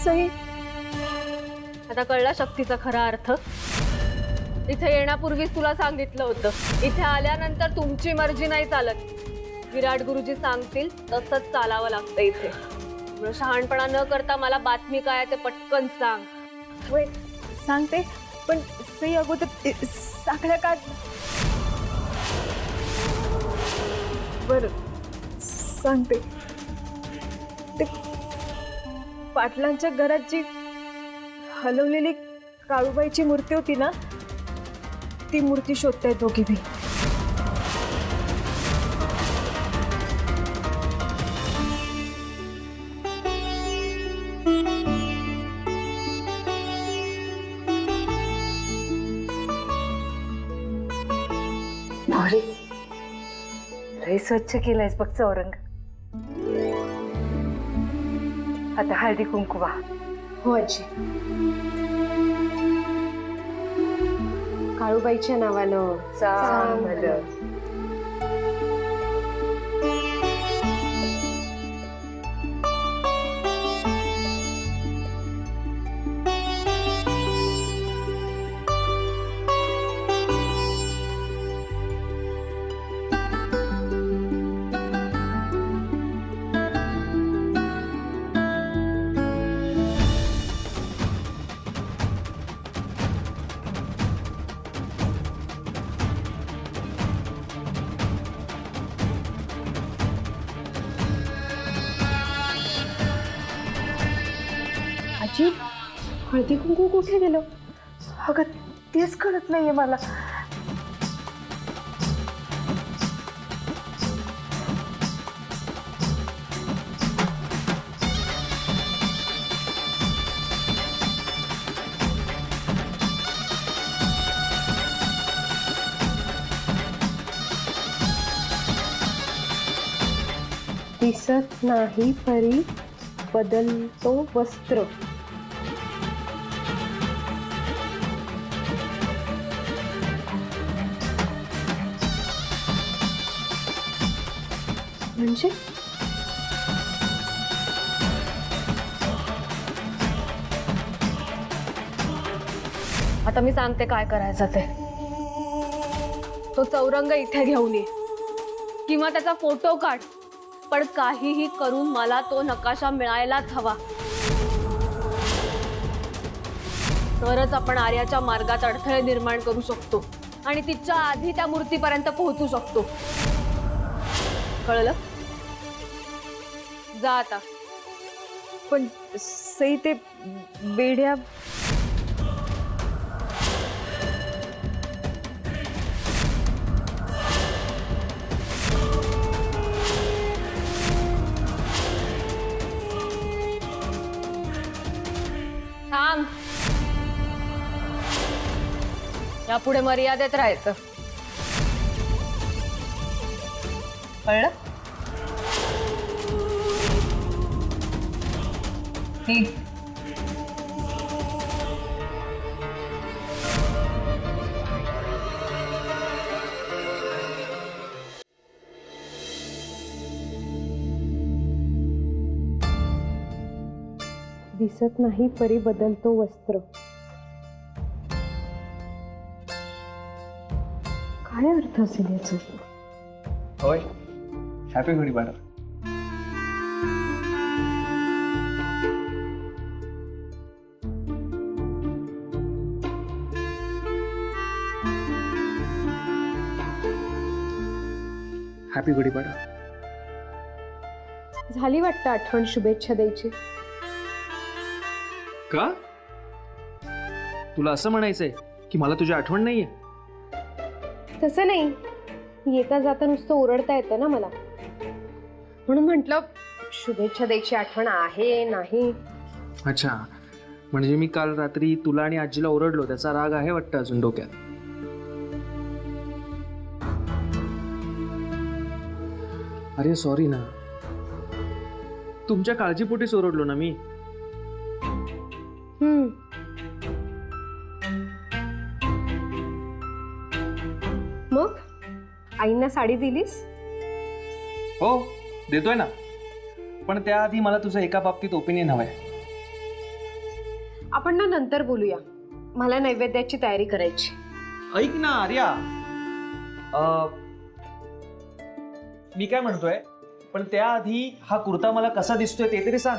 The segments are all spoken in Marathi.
सई आता कळला शक्तीचा खरा अर्थ. इथे येण्यापूर्वीच तुला सांगितलं होतं, इथे आल्यानंतर तुमची मर्जी नाही चालत. विराट गुरुजी सांगतील तसंच चालावं लागतं इथे. शहाणपणा न करता मला बातमी काय ते पटकन सांग. वेट सांगते, पण सई अगोदर साखळ्या काढ. बरं सांगते. ते पाटलांच्या घरात जी हलवलेली काळूबाईची मूर्ती होती ना, ती मूर्ती शोधतायत दोघी बी. भारी लय स्वच्छ केलंयस बघ चौरंग. आता हळदी कुंकू वा. हो आजी. काळूबाईच्या नावानं चांगलं. आजी हळदी कुंकू कुठे गेलं? अगं तेच कळत नाहीये मला. दिसत नाही परी बदलतो वस्त्र. म्हणजे आता मी सांगते काय करायचं ते. तो चौरंग इथे घेऊन ये किंवा त्याचा फोटो काढ, पण काहीही करून मला तो नकाशा मिळायलाच हवा. तरच आपण आर्याच्या मार्गात अडथळे निर्माण करू शकतो आणि तिच्या आधी त्या मूर्तीपर्यंत पोहोचू शकतो. कळलं? जा आता. पण सई ते बेड्या थांब. यापुढे मर्यादेत राहायचं. कळलं? दिसत नाही परी बदलतो वस्त्र. काय अर्थ असेल याचा? होय, हॅपी गुढीपाडवा. हॅपी गुढीपाडवा. झाली वाटतं आठवण शुभेच्छा द्यायची. का? तुला असं म्हणायचंय की मला तुझी आठवण नाहीये? तसं नाही, येता जाता नुसतं ओरडता येतं ना मला, म्हणून म्हटलं शुभेच्छा द्यायची आठवण आहे नाही. अच्छा, म्हणजे मी काल रात्री तुला आणि आजीला ओरडलो त्याचा राग आहे वाटतं अजून डोक्यात. अरे सॉरी ना, तुमच्या काळजीपोटीच ओरडलो ना मी. मग आईंना साडी दिलीस? हो देतोय ना, पण त्याआधी मला तुझं एका बाबतीत ओपिनियन हवंय. आपण ना नंतर बोलूया. मला नैवेद्याची तयारी करायची. ऐक ना आर्या, मी काय म्हणतोय, पण त्याआधी हा कुर्ता मला कसा दिसतोय ते तरी सांग.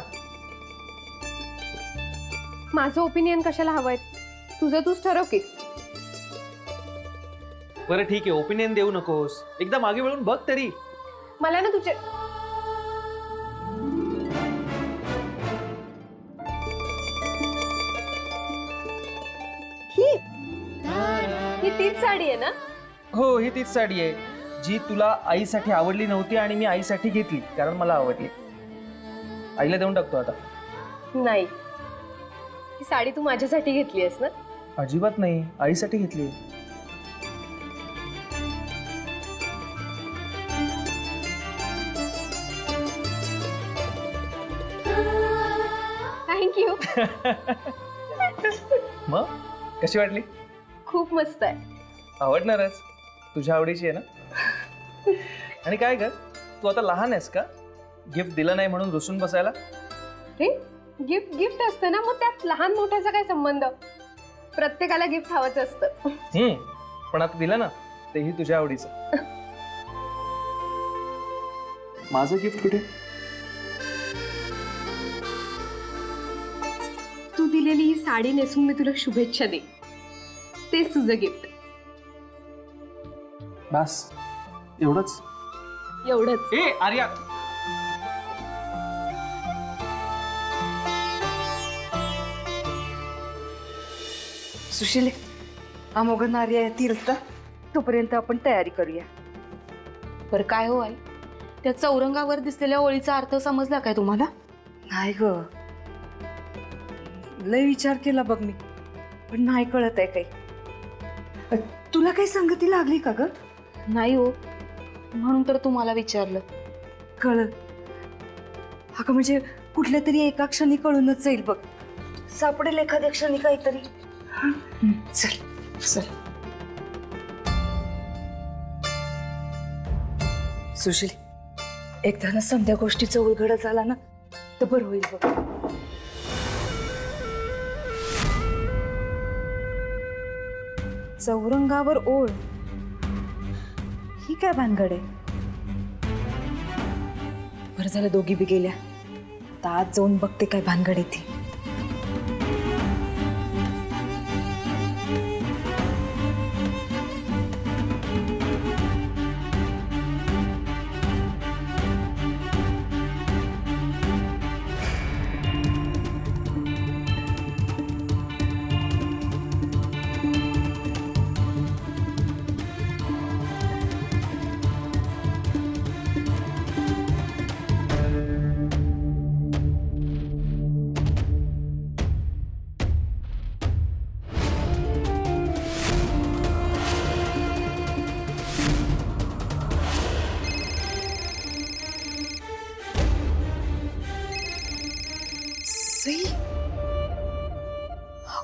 माझं ओपिनियन कशाला हवंय? तुझं तूच ठरव की. बरं ठीक आहे, ओपिनियन देऊ नकोस, एकदा मागे वळून बघ तरी. मला ना तुझे ही तीच साडी आहे ना? हो, ही तीच साडी आहे जी तुला आईसाठी आवडली नव्हती आणि मी आईसाठी घेतली कारण मला आवडली. आईला देऊन टाकतो आता. नाही, ही साडी तू माझ्यासाठी घेतली आहेस ना? अजिबात नाही, आईसाठी घेतली. थँक्यू. मग कशी वाटली? खूप मस्त आहे. आवडणारच, तुझ्या आवडीची आहे ना. आणि काय ग, तू आता लहान आहेस का गिफ्ट दिलं नाही म्हणून रुसून बसायला? रे, गिफ्ट गिफ्ट असतं ना, मग त्यात लहान मोठ्याचा काय संबंध? प्रत्येकाला गिफ्ट हवंच असतं. पण आता दिलं ना, तेही तुझ्या आवडीचं. माझं गिफ्ट कुठे? तू दिलेली ही साडी नेसून मी तुला शुभेच्छा दे, तेच तुझं गिफ्ट. बस एवढंच? एवढंच. ए आर्या, सुशील, अमोघ नार्या येतील तर तोपर्यंत आपण तयारी करूया. पर काय हो आई, त्या चौरंगावर दिसलेल्या ओळीचा अर्थ समजला काय तुम्हाला? नाही ग, लय विचार केला बघ मी, पण नाही कळत आहे काही. तुला काही संगती लागली का ग? नाही हो, म्हणून तर तुम्हाला विचारलं. कळत अगं, म्हणजे कुठल्या तरी एका क्षणी कळूनच जाईल बघ. सापडेल एखाद्या क्षणी काहीतरी. चल चल. सुशील, एकदा ना समध्या गोष्टीचा उलगडा झाला ना तर बरं होईल बघ. चौरंगावर ओळ, ही काय भानगड आहे? बरं झालं दोघी बी गेल्या. आता आज जाऊन बघते काय भानगड आहे ती. सई,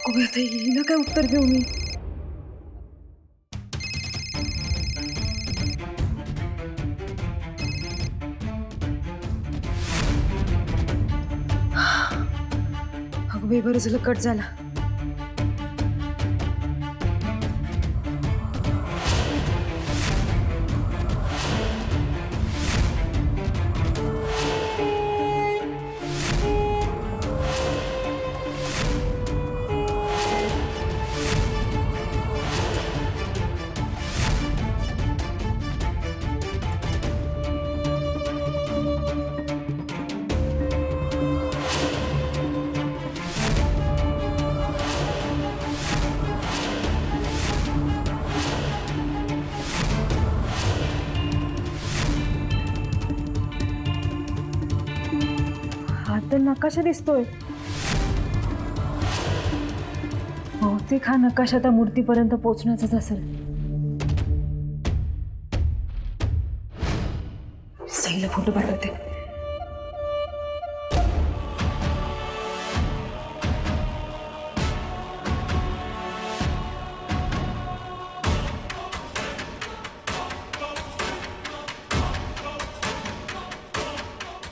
अगं आता येईना काय उत्तर देऊ मी? अगं बाई, बरं झालं कट झाला. हा तर नकाशा दिसतोय. बहुतेक हा नकाशा त्या मूर्तीपर्यंत पोहोचण्याचाच असेल. सईला फोटो पाठवते.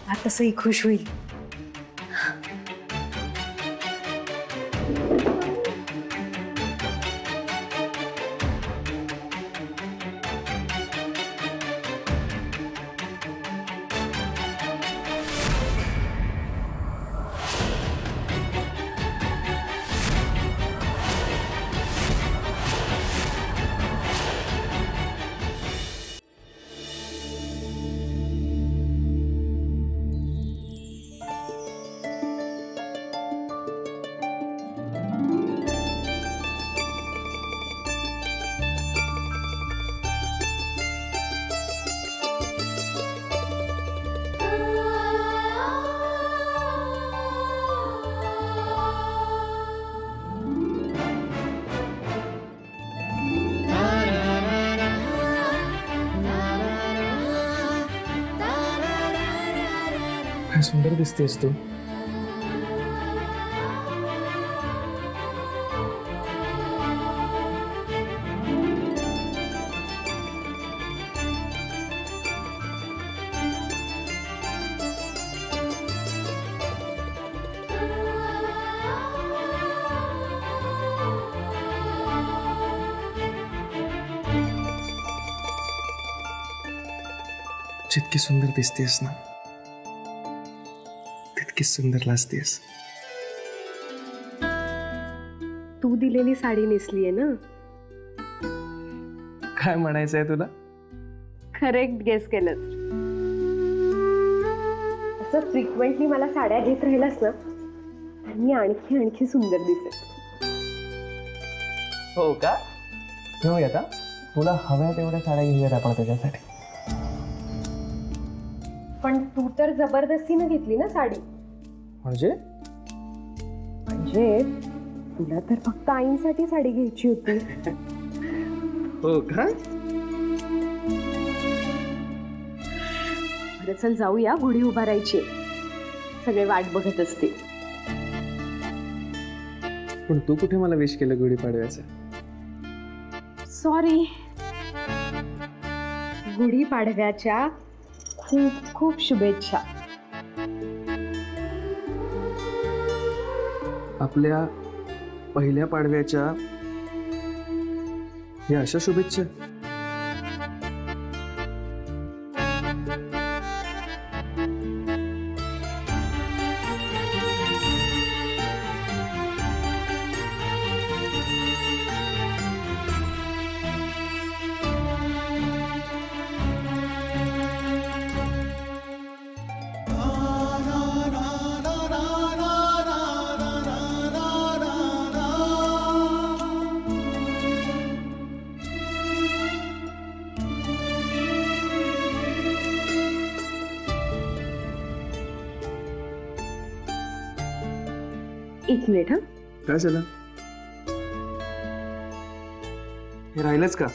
आता सई खुश होईल. काय सुंदर दिसतेस तू. जितकी सुंदर दिसतेस ना तितकीच सुंदर लाजतेस. तू दिलेली साडी नेसलीये ना. काय म्हणायचंय तुला? करेक्ट गेस केलंस. असं फ्रिक्वेंटली मला साड्या घेत राहिलास ना तर मी आणखी आणखी सुंदर दिसेल. हो का? घेऊया का? तुला हव्या तेवढ्या साड्या घेऊयात आपण त्याच्यासाठी. पण तू तर जबरदस्तीनं घेतली ना साडी. म्हणजे म्हणजे तुला तर फक्त आईंसाठी साडी घ्यायची होती. हो का? बरं चल जाऊया, गुढी उभारायची. सगळे वाट बघत असतील. पण तू कुठे मला विश केलं गुढीपाडव्याचं? सॉरी. गुढीपाडव्याच्या खूप खूप शुभेच्छा. आपल्या पहिल्या पाडव्याच्या या अशा शुभेच्छा. एक मिनिट हा. काय झालं? हे राहिलंच का?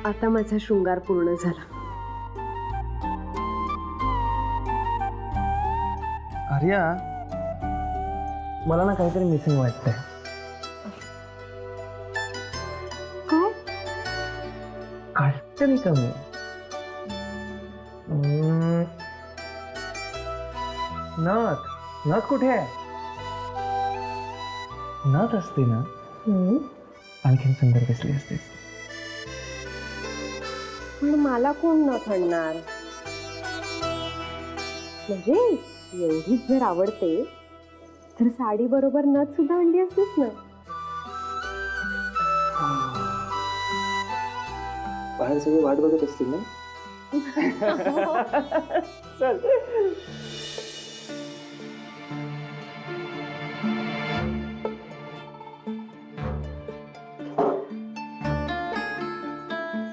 आता माझा शृंगार पूर्ण झाला. आर्या, मला ना काहीतरी मिसिंग वाटतंय. काय? काहीतरी कमी. नथ कुठे आहे? नथ असते ना आणखीन सुंदर दिसली असते. पण मला कोण न आणणार? म्हणजे एवढीच जर आवडते तर साडी बरोबर नथ सुद्धा आणली असतीस ना. बाहेर सगळे वाट बघत असतील ना. चल.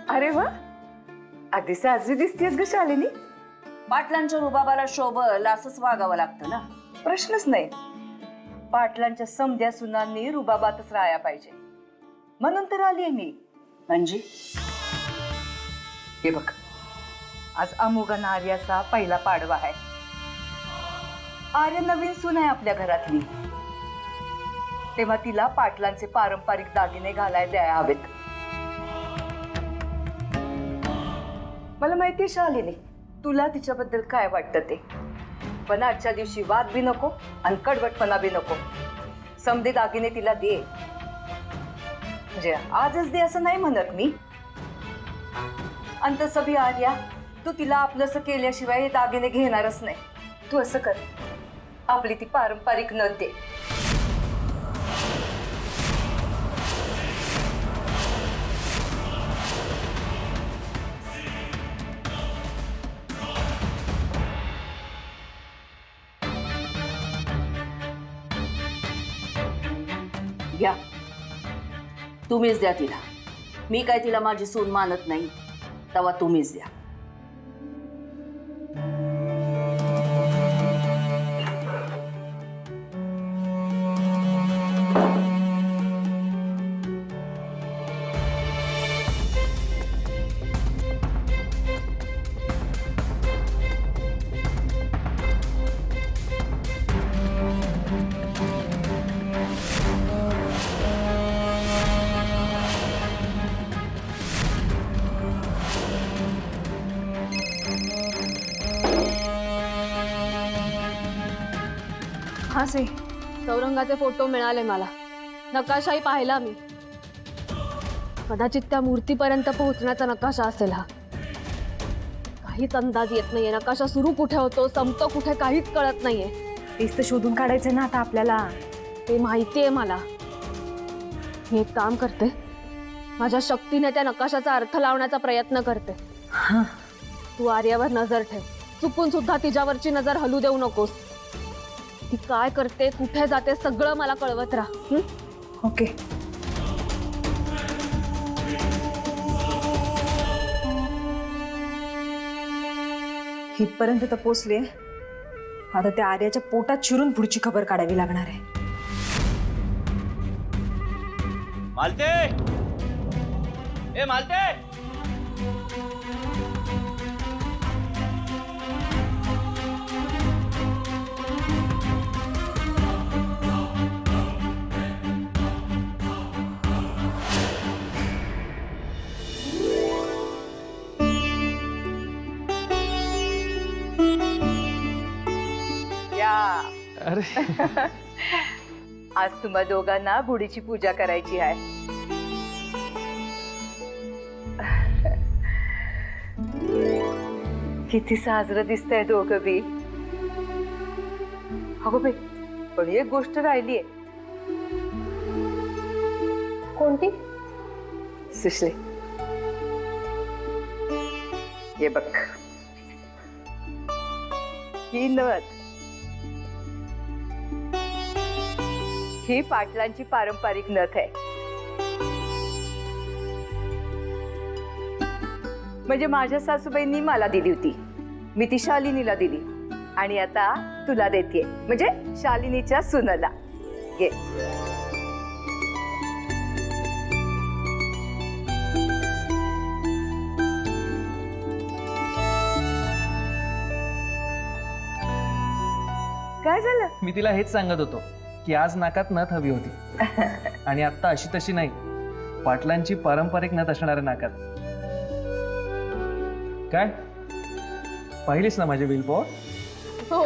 अरे वा, अगदी साजरी दिसतेस ग शालिनी. पाटलांच्या रुबाबाला शोभल असंच वागावं लागतं ना. प्रश्नच नाही. पाटलांच्या समध्या सुनांनी रुबाबातच राहायला पाहिजे म्हणून तर आली मी. म्हणजे हे बघ, आज अमोघा आर्याचा पहिला पाडवा आहे. आर्या नवीन सून आहे आपल्या घरातली, तेव्हा तिला पाटलांचे पारंपरिक दागिने घालायला द्यायला हवेत. मला माहिती शालिनी तुला तिच्याबद्दल काय वाटतं ते, पण आजच्या दिवशी वाद बी नको आणि कडवटपणा बी नको. समधे दागिने तिला दे, म्हणजे आजच दे असं नाही म्हणत मी. आणि तसं बी आर्या, तू तिला आपलंसं केल्याशिवाय हे दागिने घेणारच नाही. तू असं कर, आपली ती पारंपरिक नथ दे. घ्या, तुम्हीच द्या तिला. मी काय तिला माझी सून मानत नाही, तेव्हा तुम्हीच द्या. हा से चौरंगाचे फोटो मिळाले मला, नकाशाही पाहिला मी. कदाचित त्या मूर्तीपर्यंत पोहोचण्याचा नकाशा असेल हा. काहीच अंदाज येत नाहीये, नकाशा सुरू कुठे होतो संपतो कुठे काहीच कळत नाहीये. तेच तर शोधून काढायचं ना आता आपल्याला. ते माहितीये मला. मी एक काम करते, माझ्या शक्तीने त्या नकाशाचा अर्थ लावण्याचा प्रयत्न करते. तू आर्यावर नजर ठेव, चुकून सुद्धा तिच्यावरची नजर हलू देऊ नकोस. ती काय करते कुठे जाते सगळं मला कळवत राहा. ओके. इथपर्यंत तर पोचले, आता त्या आर्याच्या पोटात शिरून पुढची खबर काढावी लागणार आहे. मालते, ए मालते. अरे आज तुम्हा दोघांना गुढीची पूजा करायची आहे. किती साजरं दिसतंय दोघं बी. अगो बाई, पण एक गोष्ट राहिलीये. कोणती? सुश्री, ये बघ, ही नथ ही पाटलांची पारंपरिक नथ आहे. म्हणजे माझ्या सासूबाईंनी मला दिली होती, मी ती शालिनीला दिली आणि आता तुला देते, म्हणजे शालिनीच्या सुनला. घे. काय झालं? मी तिला हेच सांगत होतो की आज नाकात नथ हवी होती आणि आता अशी तशी नाही, पाटलांची पारंपरिक नथ असणाऱ्या नाकात. काय पाहिलीस ना माझे बिलबोर्ड? हो